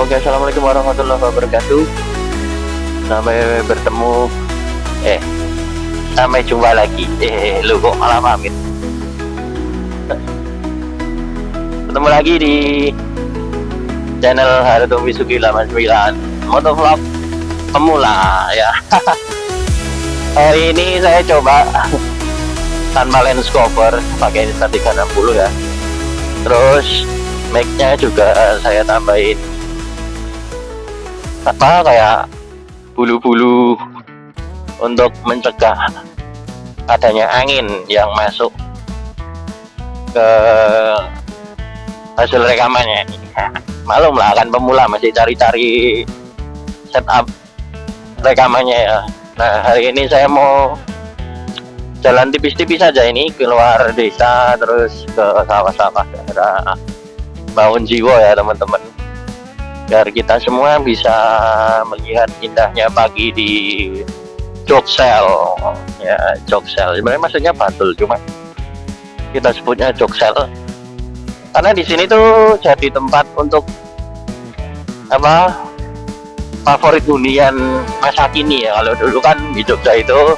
Oke, assalamualaikum warahmatullahi wabarakatuh. Sampai bertemu, eh, sampai jumpa lagi. Lu kok malah pamit. Ketemu lagi di channel Haruto Misugi 89 Motovlog pemula ya. Hari ini saya coba tanpa lens cover, pakai Insta360 ya. Terus mic-nya juga saya tambahin kayak bulu-bulu untuk mencegah adanya angin yang masuk ke hasil rekamannya. Malum lah, kan pemula masih cari-cari setup rekamannya ya. Nah, hari ini saya mau jalan tipis-tipis saja ini, keluar desa terus ke sawah-sawah daerah Bangun Jiwo ya teman-teman, biar kita semua bisa melihat indahnya pagi di Joksel ya. Joksel sebenarnya maksudnya Bantul, cuma kita sebutnya Joksel karena di sini tuh jadi tempat untuk favorit hunian masa kini ya. Kalau dulu kan di Jogja itu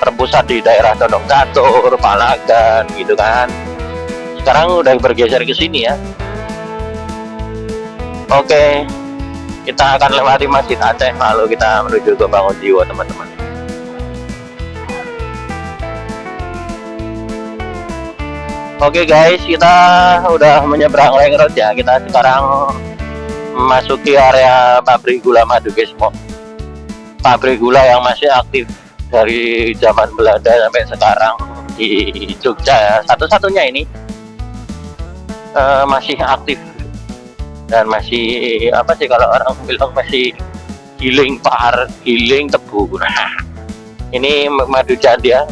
terpusat di daerah Condong Catur, Palagan gitu kan. Sekarang udah bergeser ke sini ya. Oke, kita akan lewati Masjid Aceh lalu kita menuju ke Bangun Jiwo teman-teman. Oke guys, kita udah menyeberang ring road ya. Kita sekarang memasuki area pabrik gula Madu Gesmo. Pabrik gula yang masih aktif dari zaman Belanda sampai sekarang di Jogja ya. Satu-satunya ini masih aktif dan masih kalau orang bilang masih giling tebu. Nah, ini madu jandi ya.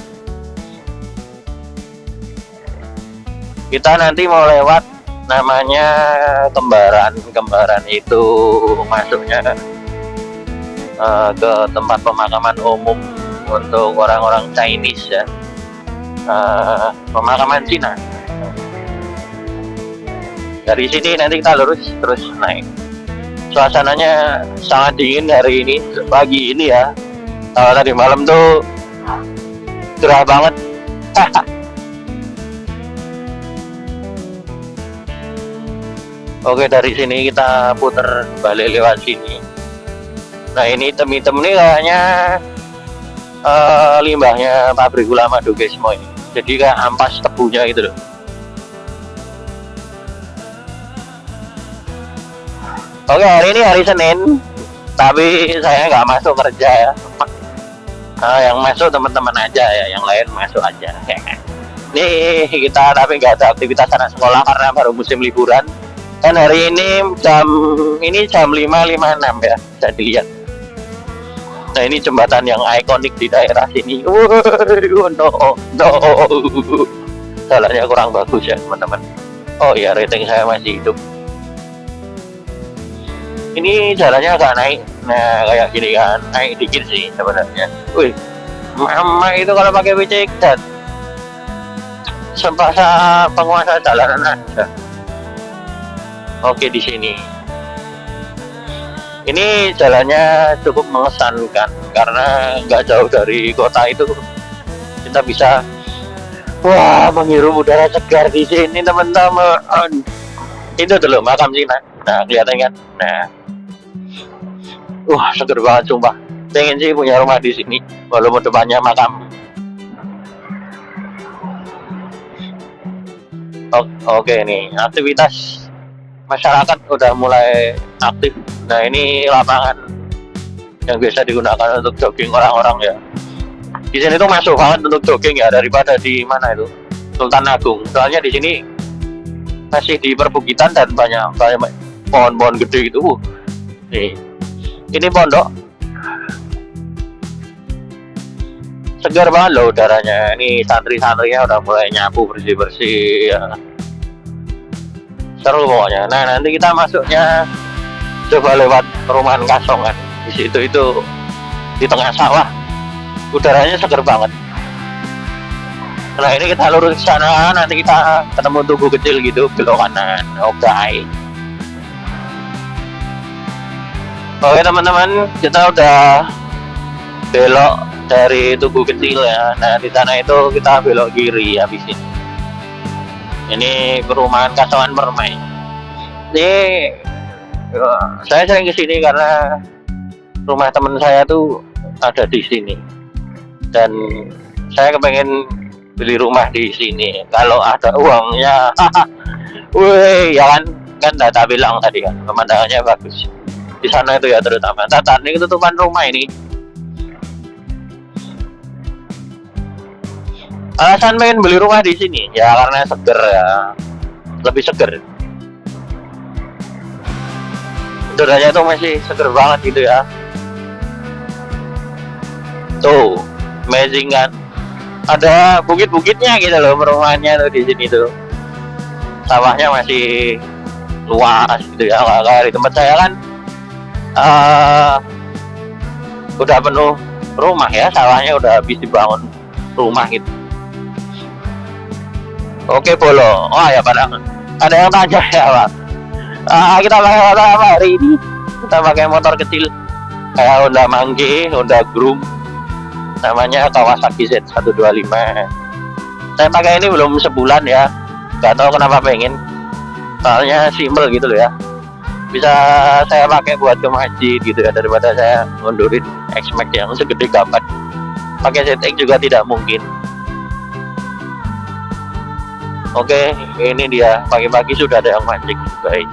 Kita nanti mau lewat namanya Kembaran itu masuknya ke tempat pemakaman umum untuk orang-orang Chinese ya, pemakaman Cina. Dari sini nanti kita lurus terus naik. Suasananya sangat dingin hari ini, pagi ini ya. Kalau tadi malam tuh gerah banget. Oke, dari sini kita putar balik lewat sini. Nah, ini hitam-hitam nih kayaknya limbahnya pabrik gula Madu Gesmo ini. Jadi kayak ampas tebunya gitu loh. Oke, hari ini hari Senin, tapi saya nggak masuk kerja ya. Yang masuk teman-teman aja ya, yang lain masuk aja. Nih kita tapi nggak ada aktivitas anak sekolah karena baru musim liburan. Dan hari ini jam 5.56 ya, bisa dilihat. Nah, ini jembatan yang ikonik di daerah sini. No. Jalannya kurang bagus ya teman-teman. Oh iya, rating saya masih hidup. Ini jalannya agak naik, nah kayak gini kan, naik dikit sih sebenarnya. Wih, mama itu kalau pakai becek dan sempasa penguasa jalanan aja. Oke, di sini. Ini jalannya cukup mengesankan karena nggak jauh dari kota itu kita bisa menghirup udara segar di sini teman-teman. Itu dulu makam Cina. Nah, kelihatan kan? Nah, seger banget sumpah. Pengen sih punya rumah di sini, walaupun depannya makam. Oke nih, aktivitas masyarakat udah mulai aktif. Nah, ini lapangan yang biasa digunakan untuk jogging orang-orang ya. Di sini tuh masuk banget untuk jogging ya daripada di mana itu Sultan Agung. Soalnya di sini masih di perbukitan dan banyak pohon-pohon gede gitu. Nih, ini pondok segar banget loh udaranya. Ini santri-santrinya udah mulai nyapu bersih-bersih ya. Seru pokoknya. Nah, nanti kita masuknya coba lewat perumahan Kasongan. Di situ itu di tengah sawah, udaranya segar banget. Nah, ini kita lurus ke sana, nanti kita ketemu tugu kecil gitu, belok kanan. Oke. Oke teman-teman, kita udah belok dari Tugu Kecil ya. Nah di sana itu kita belok kiri habis ini. Ini perumahan Kasongan Permai. Ini saya sering kesini karena rumah teman saya tuh ada di sini dan saya kepengen beli rumah di sini kalau ada uangnya. Wih, ya kan Tata bilang tadi kan pemandangannya bagus di sana itu ya, terutama Tata ini ketutupan rumah ini. Alasan pengen beli rumah di sini ya karena seger ya, lebih seger. Udaranya tuh masih seger banget gitu ya. Tuh, amazing kan? Ada bukit-bukitnya gitu loh perumahannya tuh di sini tuh. Sawahnya masih luas gitu ya, nggak kayak di tempat saya kan udah penuh rumah ya, sawahnya udah habis dibangun rumah gitu. Oke Bolo, oh ya pada ada yang tanya ya Pak. Kita pakai motor apa hari ini? Kita pakai motor kecil kayak Honda Mangge, Honda Groom, namanya Kawasaki Z125. Saya pakai ini belum sebulan ya, nggak tahu kenapa pengen, soalnya simple gitu loh ya, bisa saya pakai buat ke masjid gitu ya, daripada saya ngundurin X-Max yang segede gaban. Pakai ZX juga tidak mungkin. Oke, ini dia pagi-pagi sudah ada yang mancing guys.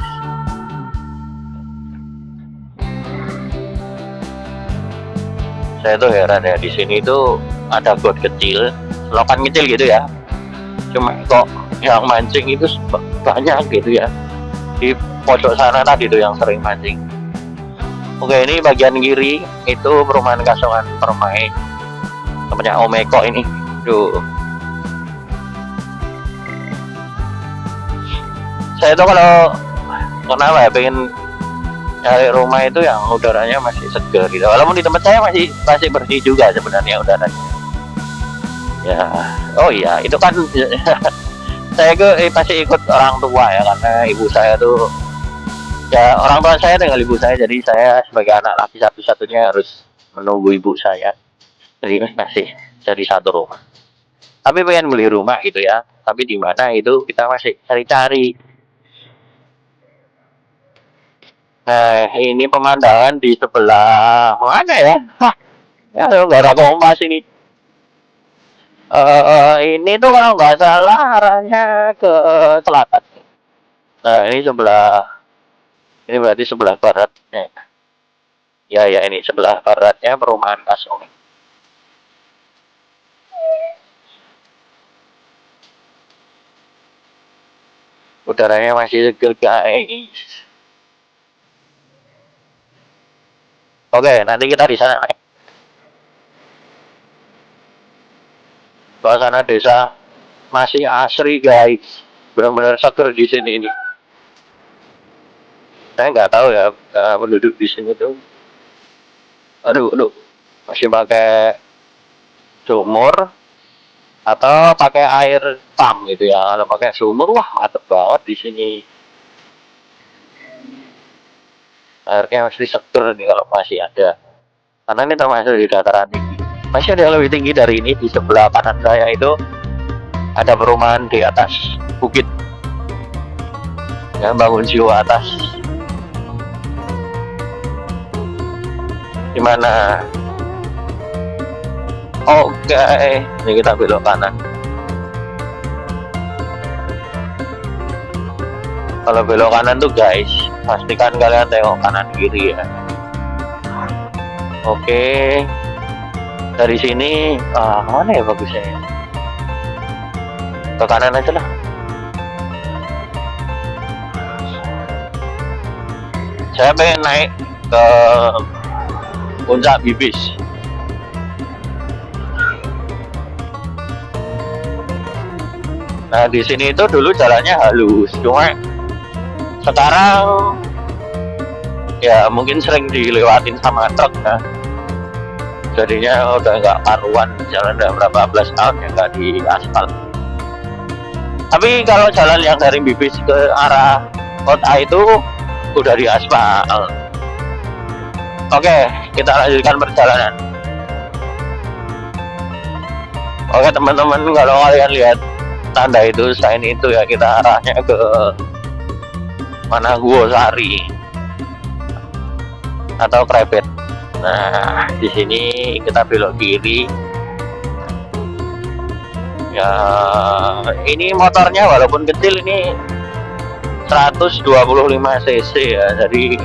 Saya tuh heran ya, di sini tuh ada got kecil, selokan kecil gitu ya. Cuma kok yang mancing itu banyak gitu ya. Di pojok sana tadi tuh yang sering mancing. Oke, ini bagian kiri itu perumahan Kasongan Permai, tempatnya Om Eko ini. Duh. Saya tuh kalau kenapa ya pengen cari rumah itu yang udaranya masih segar gitu. Walaupun di tempat saya masih bersih juga sebenarnya udaranya. Ya, oh iya itu kan saya pasti ikut orang tua ya, karena ibu saya tuh ya, orang tua saya tinggal ibu saya, jadi saya sebagai anak laki satu-satunya harus menunggu ibu saya. Jadi masih jadi satu rumah. Tapi pengen beli rumah gitu ya. Tapi di mana itu kita masih cari-cari. Nah, ini pemandangan di sebelah mana ya? Hah, ya nggak ada kompas ini. Ini tuh kalau nggak salah arahnya ke selatan. Nah, ini berarti sebelah baratnya. Ya, ini sebelah baratnya perumahan Kasongan. Udaranya masih seger guys. Oke, nanti kita di sana. Suasana desa masih asri guys, benar-benar seger di sini ini. Saya nggak tahu ya penduduk di sini tuh. Aduh, masih pakai sumur atau pakai air pump gitu ya. Kalau pakai sumur, wah mantep banget di sini. Airnya masih seger nih kalau masih ada. Karena ini termasuk di dataran tinggi. Masih ada yang lebih tinggi dari ini. Di sebelah kanan saya itu ada perumahan di atas bukit. Ya, bangun jiwa atas. Di mana? Oke, ini kita belok kanan. Kalau belok kanan tuh guys, pastikan kalian tengok kanan kiri ya. Oke, dari sini mana ya bagusnya ya? Ke kanan aja lah. Saya pengen naik ke puncak Bibis. Nah di sini itu dulu jalannya halus, cuma sekarang ya mungkin sering dilewatin sama truk ya, jadinya udah nggak karuan, jalan udah berapa belas tahun ya nggak di aspal. Tapi kalau jalan yang dari Bibis ke arah kota itu udah di aspal. Oke, kita lanjutkan perjalanan. Oke teman-teman, kalau kalian lihat tanda itu, selain itu ya kita arahnya ke mana, Guosari atau Krebet. Nah, di sini kita belok kiri. Ya, ini motornya walaupun kecil, ini 125 cc ya. Jadi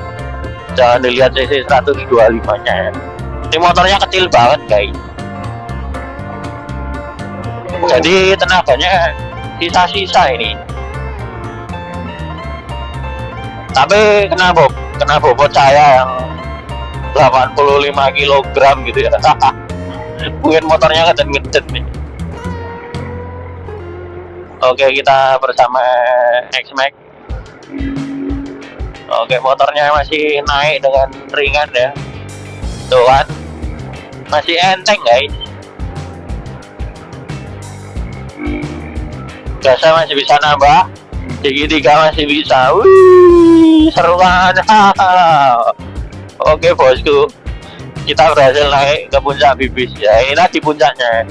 jangan dilihat cc 125-nya ya. Ini motornya kecil banget, guys. Jadi tenaganya sisa-sisa ini. Tapi kena bobot saya yang 85 kg gitu ya. Mungkin motornya ngeden-ngeden nih. Oke, kita bersama X-Max. Oke, motornya masih naik dengan ringan ya. Tuh kan, masih enteng guys. Gasnya masih bisa nambah, segitiga masih bisa. Wih, seru banget. Oke bosku, kita berhasil naik ke puncak Bibis ya. Ini di puncaknya.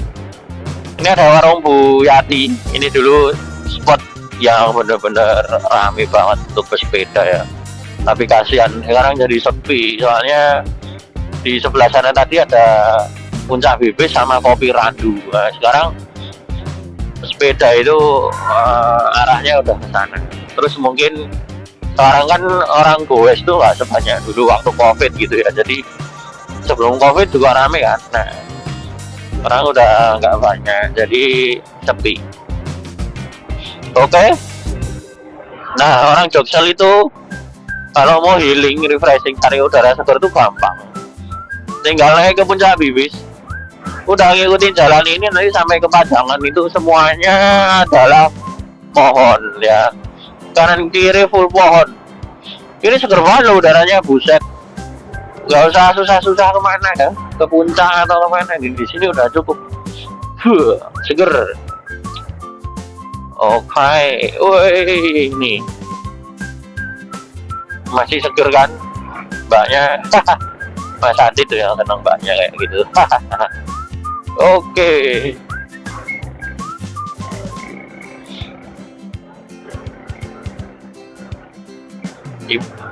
Ini ada warung Bu Yati. Ini dulu spot yang bener-bener rame banget untuk pesepeda ya. Tapi kasihan sekarang jadi sepi, soalnya di sebelah sana tadi ada puncak Bibis sama Kopi Randu. Nah, sekarang sepeda itu arahnya udah ke sana. Terus mungkin sekarang kan orang goes tuh nggak sebanyak dulu waktu COVID gitu ya. Jadi sebelum COVID juga rame kan. Nah, orang udah nggak banyak, jadi sepi. Oke. Nah, orang Joksel itu kalau mau healing, refreshing, cari udara segar itu gampang. Tinggal naik ke puncak Bibis, udah ngikutin jalan ini nanti sampai ke Pajangan, itu semuanya adalah pohon ya. Kanan kiri full pohon. Ini seger banget loh udaranya, buset. Gak usah susah-susah kemana ya, ke puncak atau kemana, di sini udah cukup. Seger. Oke, woi, ini masih seger kan, mbaknya. Mas Adi tuh yang seneng mbaknya kayak gitu. Oke.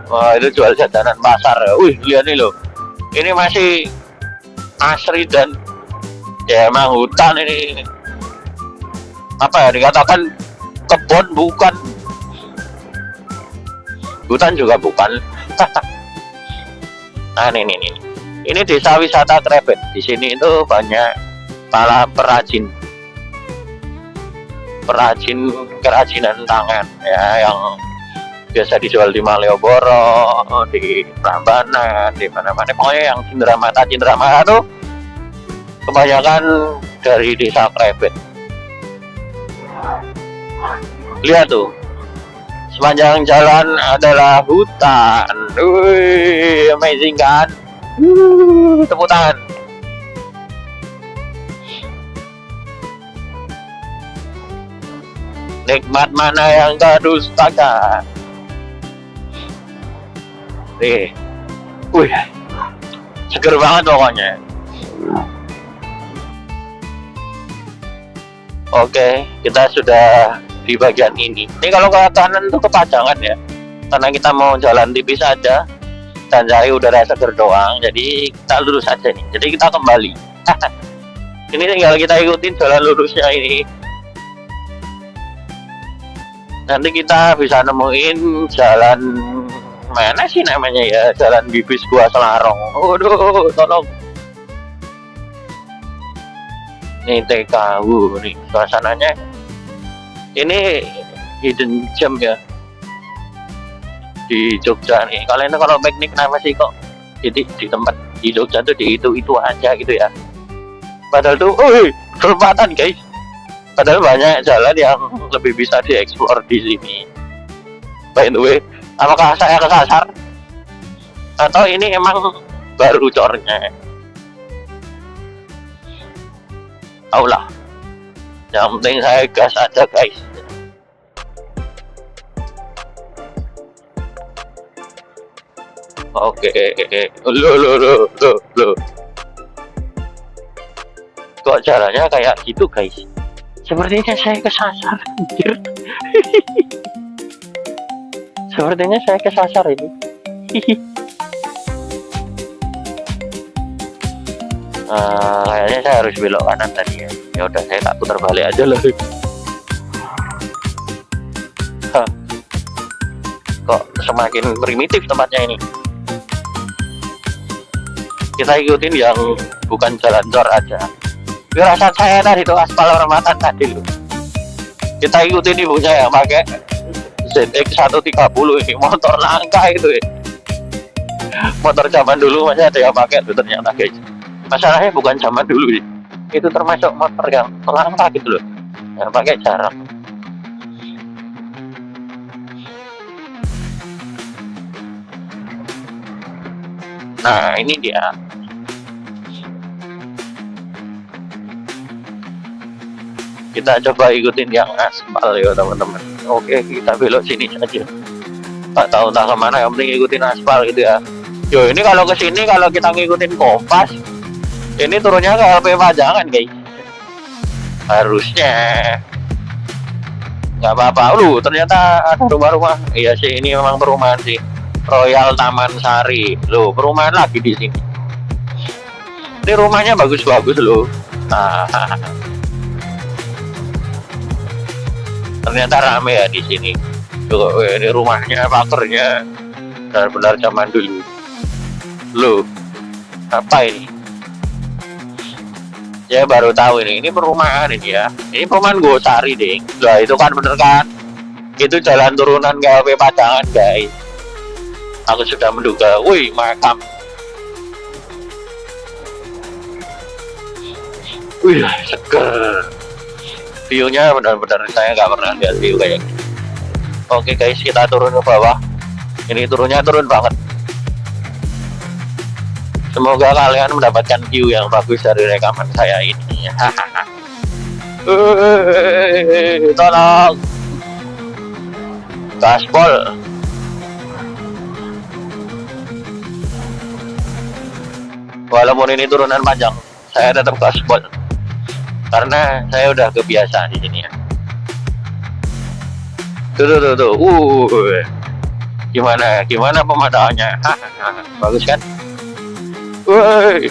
Wah, itu jual jajanan pasar ya. Wih, lihat nih loh. Ini masih asri dan ya emang hutan ini. Apa ya dikatakan, kebun bukan. Hutan juga bukan. Nah, ini. Ini desa wisata Krebet. Di sini itu banyak para perajin kerajinan tangan ya, yang biasa dijual di Malioboro, di Prambanan, di mana-mana. Pokoknya yang cindera mata tuh kebanyakan dari desa Krebet. Lihat tuh, sepanjang jalan adalah hutan. Wih, amazing kan? Tepuk tangan. Nikmat mana yang kau dustakan? Nih, wih, seger banget pokoknya. Oke, kita sudah di bagian ini. Ini kalau ke kanan tuh ke Pajangan ya, karena kita mau jalan tipis aja dan cari udara seger doang. Jadi kita lurus aja nih. Jadi kita kembali. Ini tinggal kita ikutin jalan lurusnya ini. Nanti kita bisa nemuin jalan mana sih namanya ya, jalan Bibis Gua Selarong. Waduh, tolong. Ini TKW nih suasananya. Ini hidden gem ya di Jogja nih. Kalian tuh kalau piknik kenapa sih kok di tempat di Jogja tuh di itu aja gitu ya. Padahal tuh, kesempatan guys. Padahal banyak jalan yang lebih bisa dieksplor di sini. By the way, apakah saya kesasar? Atau ini emang baru cornya? Taulah. Yang penting saya gas aja guys. Oke, lo. Kok caranya kayak gitu guys? Sepertinya saya kesasar, anjir. Sepertinya saya kesasar ini. Kayaknya saya harus belok kanan tadi ya. Ya udah, saya tak putar balik aja lah. Hah, kok semakin primitif tempatnya ini. Kita ikutin yang bukan jalan cor aja. Firasat saya tadi itu aspal perempatan tadi loh. Kita ikutin ibunya yang pakai ZX 130 ini, motor langka itu ya. Motor zaman dulu masih ada yang pakai tuh ternyata guys. Masalahnya bukan zaman dulu sih. Itu termasuk motor yang langka gitu loh. Yang pakai jarang. Nah, ini dia. Kita coba ikutin yang aspal ya teman-teman. Oke, kita belok sini saja. Tak tahu entah kemana, yang penting ikutin aspal gitu ya. Yo, ini kalau ke sini kalau kita ngikutin kompas, ini turunnya ke LP Pajangan guys. Harusnya. Nggak apa-apa lu, ternyata ada rumah-rumah. Iya sih, ini memang perumahan sih. Royal Taman Sari. Loh, perumahan lagi di sini. Ini rumahnya bagus-bagus loh. Nah, ternyata rame ya di sini. Tuh, ini rumahnya, pakernya benar-benar zaman dulu. Loh, apa ini? Saya baru tahu ini perumahan ini ya. Ini perumahan Gosari ding. Lah itu kan bener kan? Itu jalan turunan ke LP Pajangan guys. Aku sudah menduga, wih makam. Wih seger. View-nya benar-benar saya nggak pernah lihat view kayak gini. Oke guys, kita turun ke bawah. Ini turunnya turun banget. Semoga kalian mendapatkan view yang bagus dari rekaman saya ini. Tolong. Gaspol. Walaupun ini turunan panjang, saya tetap gaspol. Karena saya udah kebiasaan di sini ya. Tuh. Gimana pemandangannya? Bagus kan? Woi.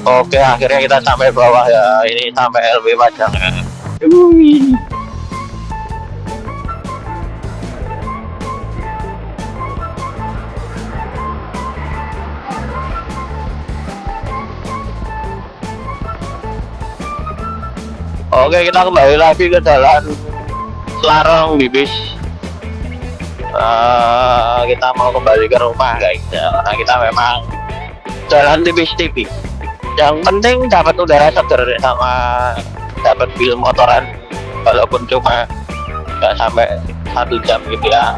Oke, akhirnya kita sampai bawah ya. Ini sampai LB Pajangan. Oke, kita kembali lagi ke jalan Selarong di bis. Kita mau kembali ke rumah guys. Nah, kita memang jalan tipis-tipis. Yang penting dapat udara segar sama dapat bil motoran, walaupun cuma nggak sampai 1 jam gitu ya.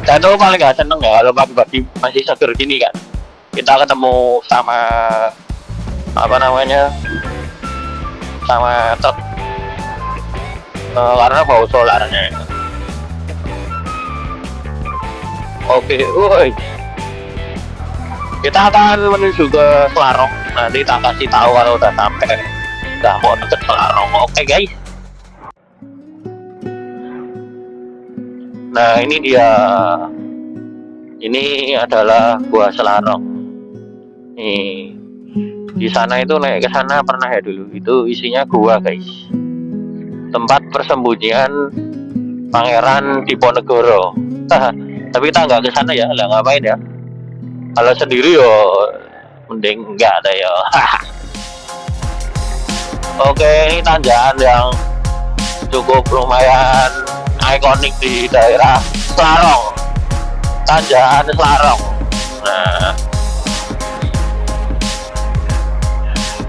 Saya tuh paling nggak seneng ya kalau pagi-pagi masih segar gini kan. Kita ketemu sama apa namanya, sama truk, karena bau solarnya. Oke, woi. Kita akan menuju ke Selarong. Nanti tak kasih tahu kalau udah sampai. Udah mau deket Selarong. Oke guys. Nah ini dia. Ini adalah Gua Selarong. Nih. Di sana itu naik ke sana pernah ya dulu. Itu isinya gua guys. Tempat persembunyian Pangeran Diponegoro. Tapi kita nggak ke sana ya. Lah ngapain ya? Kalau sendiri yo mending enggak ada ya. Oke, ini tanjakan yang cukup lumayan ikonik di daerah Selarong. Tanjakan Selarong. Nah,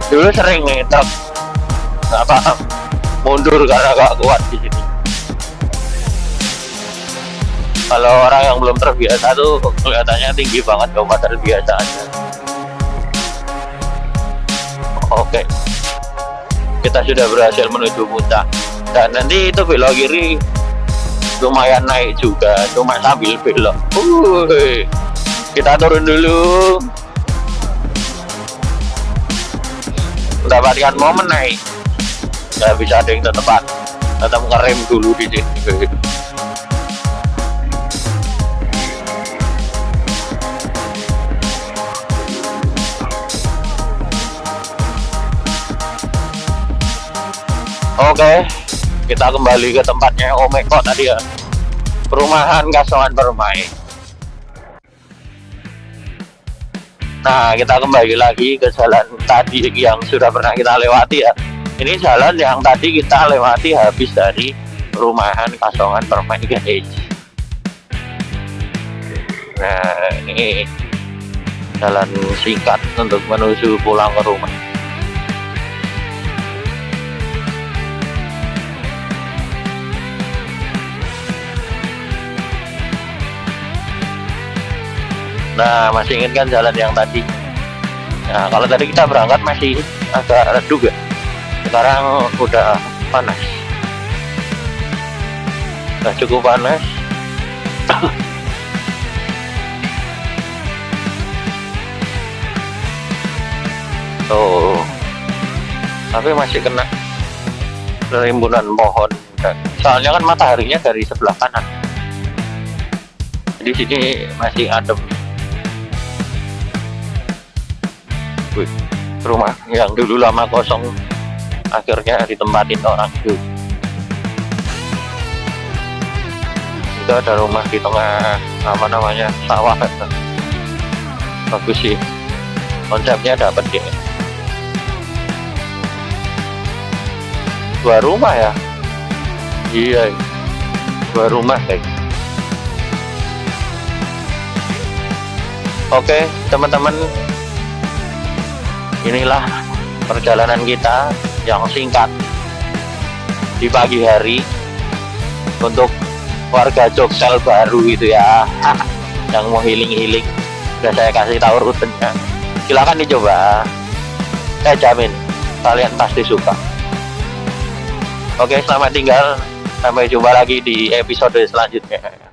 dulu sering nih truk apa mundur karena gak kuat di sini. Kalau orang yang belum terbiasa tuh kelihatannya tinggi banget, kalau terbiasa aja. Oke. kita sudah berhasil menuju puncak. Dan nanti itu belok kiri lumayan naik juga, cuma sambil belok. Kita turun dulu, mendapatkan momen naik. Nggak bisa ada yang tetap ngerem dulu di sini. Oke, kita kembali ke tempatnya Omeko tadi ya, perumahan Kasongan Permai. Nah, kita kembali lagi ke jalan tadi yang sudah pernah kita lewati ya. Ini jalan yang tadi kita lewati habis dari perumahan Kasongan Permai guys. Nah, ini jalan singkat untuk menuju pulang ke rumah. Nah, masih ingat kan jalan yang tadi? Nah, kalau tadi kita berangkat masih agak redup ya. Sekarang udah panas. Udah cukup panas. Tuh. Tapi masih kena rimbunan pohon. Soalnya kan mataharinya dari sebelah kanan. Di sini masih adem. Wih, rumah yang dulu lama kosong akhirnya ditempatin orang tuh. Itu ada rumah di tengah apa namanya sawah. Bagus sih, konsepnya dapat ya. Dua rumah ya, iya, dua rumah guys. Oke teman-teman, inilah perjalanan kita yang singkat di pagi hari untuk warga Joksel baru itu ya, yang mau healing-healing. Udah saya kasih tahu rutenya, silahkan dicoba, saya jamin kalian pasti suka. Oke, selamat tinggal, sampai jumpa lagi di episode selanjutnya.